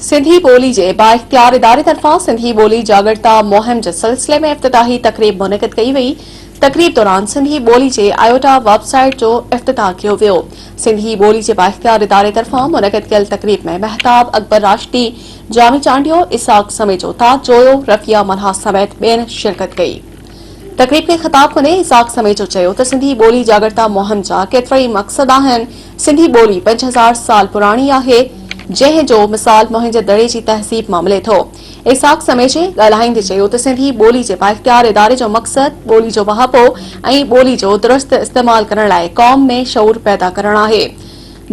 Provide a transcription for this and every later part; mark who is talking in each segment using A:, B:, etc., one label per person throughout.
A: सिंधी ॿोली जे बाइख्तियार इदारे तरफ़ां सिंधी ॿोली जागरता मुहिम जे सिलसिले में इफ़्तिताही तक़रीब मुनक़िद कई वई। तक़रीब दौरान सिंधी ॿोली जे आयोटा वेबसाइट जो इफ़्तिताह कयो वियो। सिंधी ॿोली जे बाइख्तियार इदारे तरफ़ां मुनक़िद कयल तक़रीब में महताब अकबर राशिदी, जामी चांडियो, इसाक समेजो, ताज जोयो, रफ़िया मनहा समेत ॿियनि शिरकत कई। तक़रीब खे ख़िताब कंदे इसाक समेजो चयो त सिंधी ॿोली जागरता मुहिम जा केतिराई मक़सद आहिनि। सिंधी ॿोली 5000 साल पुराणी आहे, जंहिं जो मिसाल मुंहिंजे दड़े जी तहज़ीब मां मिले थो। इसाक समेजे ॻाल्हाईंदे चयो त सिंधी ॿोली जे बाइख्तियार इदारे जो मक़सद ॿोली जो वहापो ऐं ॿोली जो दुरुस्त इस्तेमाल करण लाइ क़ौम में शऊर पैदा करणु आहे।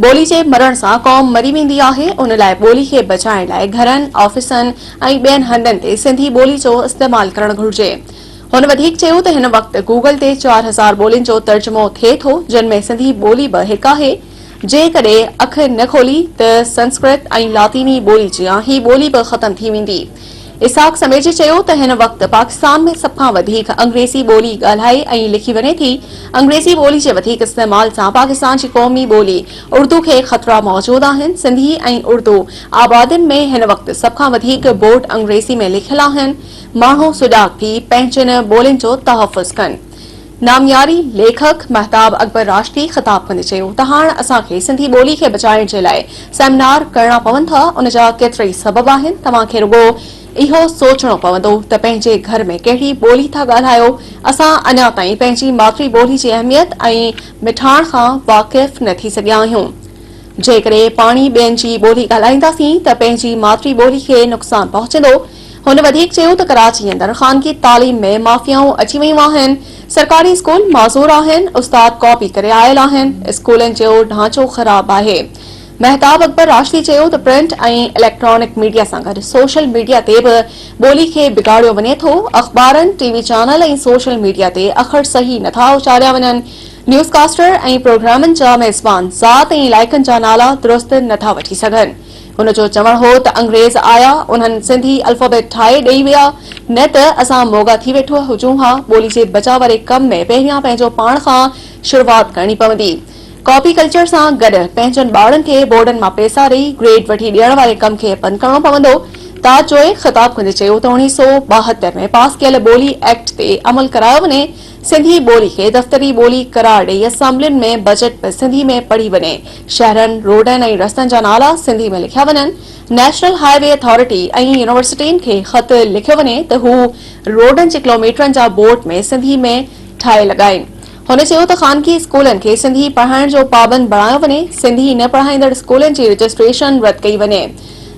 A: ॿोली जे मरण सां क़ौम मरी वेंदी आहे, उन लाइ ॿोली खे बचाइण लाइ घरनि, ऑफिसनि ऐं ॿियनि हंधनि ते सिंधी ॿोली जो इस्तेमाल करणु घुर्जे। हुन वधीक चयो त हिन वक़्तु गूगल ते 4000 ॿोलियुनि जो तर्जुमो थिए थो, जिन में सिंधी ॿोली बि हिक आहे। जेकॾहिं अख न खोली त संस्कृत ऐं लातीनी ॿोली जियां ही ॿोली बि ख़तम थी वेंदी। इसाक समेजी चयो त हिन वक़्तु पाकिस्तान में सभ खां वधीक अंग्रेज़ी ॿोली ॻाल्हाई ऐं लिखी वञे थी। अंग्रेज़ी ॿोली जे वधीक इस्तेमाल सां पाकिस्तान जी क़ौमी ॿोली उर्दू खे ख़तरा मौजूद आहिनि। सिंधी ऐं उर्दू आबादियुनि में हिन वक़्तु सभ खां वधीक बोर्ड अंग्रेज़ी में लिखियल आहिनि। माण्हू सुजाग थी पंहिंजनि ॿोलियुनि जो तहफ़ुज़ कनि। नामयारी लेखक महताब अकबर राशिदी ख़िताब कंदे चयो त हाणे असांखे सिंधी ॿोली खे बचाइण जे लाइ सेमिनार करणा पवंदा। उन जा केतिराई सबब आहिनि। तव्हांखे रुगो इहो सोचणो पवंदो त पंहिंजे घर में कहिड़ी ॿोली था ॻाल्हायो। असां अञा ताईं पंहिंजी मातृ ॿोली जी अहमियत ऐं मिठाण खां वाक़िफ़ न थी सघिया आहियूं। जेकॾहिं पाणी ॿियनि जी ॿोली ॻाल्हाईंदासीं त पंहिंजी मातृ ॿोली खे नुक़सानु पहुचंदो। हुन वधीक चयो त कराची अंदरि ख़ानगी तालीम में माफ़ियाऊं अची वयूं आहिनि। सरकारी स्कूल माज़ूर आहिनि, उस्ताद कॉपी करे आयल आहिनि, स्कूलनि जो ढांचो ख़राब आहे। महताब अकबर राशिदी चयो त प्रिंट ऐं इलेक्ट्रॉनिक मीडिया सां गॾु सोशल मीडिया ते बि ॿोली खे बिगाड़ियो वञे थो। अख़बारनि, टीवी चैनल ऐं सोशल मीडिया ते अखर सही नथा उचारिया वञनि। न्यूज़कास्टर ऐं प्रोग्रामनि जा मेज़बान ज़ात ऐं इलाइक़नि जा नाला दुरुस्त नथा वठी सघनि। हुन जो चवणु हो त अंग्रेज़ आया, उन्हनि सिंधी अल्फ़ाबेट ठाहे ॾेई विया, न त असां मोगा थी वेठो हुजूं हा। ॿोली जे बचाव वारे कम में पहिरियां पंहिंजो पाण खां शुरूआत करणी पवंदी। कॉपी कल्चर सां गॾु पंहिंजनि ॿारनि खे बोर्डनि मां पैसा ॾेई ग्रेड वठी ॾियण वारे कम खे बंदि करणो पवंदो। ताज जोए ख़िताब कंदे चयो त 1972 में पास कयल ॿोली एक्ट ते अमल करायो वञे। सिंधी ॿोली खे दफ़्तरी ॿोली करार ॾेई असेंबलियुनि में बजट बि सिंधी में पढ़ी वञे। शहरनि, रोडनि ऐं रस्तनि जा नाला सिंधी में लिखिया वञनि। नेशनल हाईवे अथॉरिटी ऐं यूनिवर्सिटियुनि खे ख़त लिखियो वञे त हू रोडनि जे किलोमीटरनि जा बोर्ड में सिंधी में ठाहे लॻाइनि। हुन चयो त ख़ानगी स्कूलनि खे सिंधी पढ़ाइण जो पाबंद बणायो वञे। सिंधी न पढ़ाईंदड़ स्कूलनि जी रजिस्ट्रेशन रद्द कई वञे।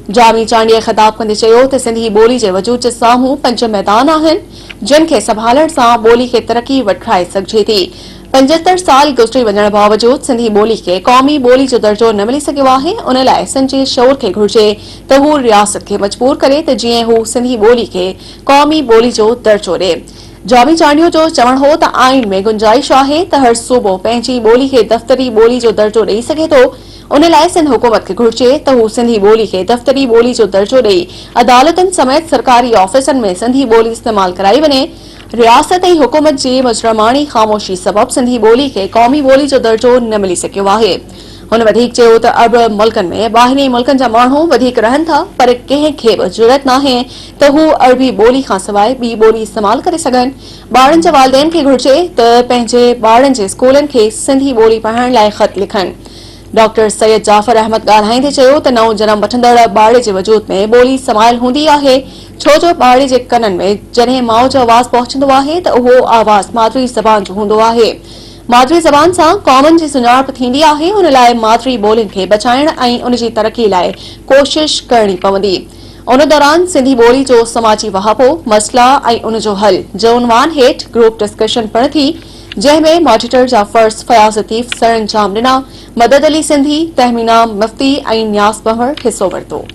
A: जामी चांडीअ ख़िताब कंदे चयो त सिंधी ॿोली जे वजूद जे साम्हूं 5 मैदान आहिनि, जिन खे संभालण सां ॿोली खे तरक़ी वठाए सघिजे थी। 75 साल गुज़री वञण बावजूद सिंधी ॿोली खे क़ौमी ॿोली जो दर्जो न मिली सघियो आहे। उन लाइ संजे शऊर खे घुर्जे त हू रियासत खे मजबूर करे त जीअं हू सिंधी ॿोली खे क़ौमी ॿोली जो दर्जो ॾे। जामी चांडियो जो चवणु हो त आइन में गुंजाइश आहे त हर सूबो पंहिंजी ॿोली खे दफ़्तरी ॿोली जो दर्जो ॾेई सघे थो। उन लाइ सिंध हुकूमत खे घुर्जे त हू सिंधी ॿोली खे दफ़्तरी ॿोली जो दर्जो ॾेई अदालतुनि समेत सरकारी ऑफिसनि में सिंधी ॿोली इस्तेमाल कराई वञे। रियासत ऐं हुकूमत जी मुजरमानी ख़ामोशी सबब सिंधी ॿोली खे क़ौमी ॿोली जो दर्जो न मिली सघियो आहे। हुन वधीक चयो त अरब मुल्कनि में ॿाहिरीं मुल्कनि जा माण्हू वधीक रहनि था, पर कंहिंखे बि ज़रूरत नाहे त हू अरबी ॿोली खां सवाइ ॿी ॿोली इस्तेमाल करे सघनि। ॿारनि जे वालिदैन खे घुर्जे त पंहिंजे ॿारनि जे स्कूलनि खे सिंधी ॿोली पढ़ाइण लाइ ख़त लिखनि। डॉक्टर सैयद जाफ़र अहमद ॻाल्हाईंदे चयो त नओं जनम वठंदड़ ॿार जे वजूद में ॿोली समायल हूंदी आहे, छो जो ॿार जे कननि में जॾहिं माउ जो आवाज़ पहुचंदो आहे त उहो आवाज़ माद्री ज़बान जो हूंदो आहे। माद्री ज़बान सां क़ौमनि जी सुञाणप थींदी आहे। हुन लाइ माद्री ॿोलियुनि खे बचाइण ऐं उन जी तरक़ी लाइ कोशिश करणी पवंदी। उन दौरान सिंधी ॿोली जो समाजी वहापो, मसला ऐं उन जो हल जो उनवान हेठि ग्रुप डिस्कशन पिणु थी, जंहिं में मॉडिटर जाफर फयाज़ लतीफ़ सर अंजाम ॾिना। मदद अली सिंधी, तहमीना मुफ्ती ऐं न्यास बहर हिसो वरितो।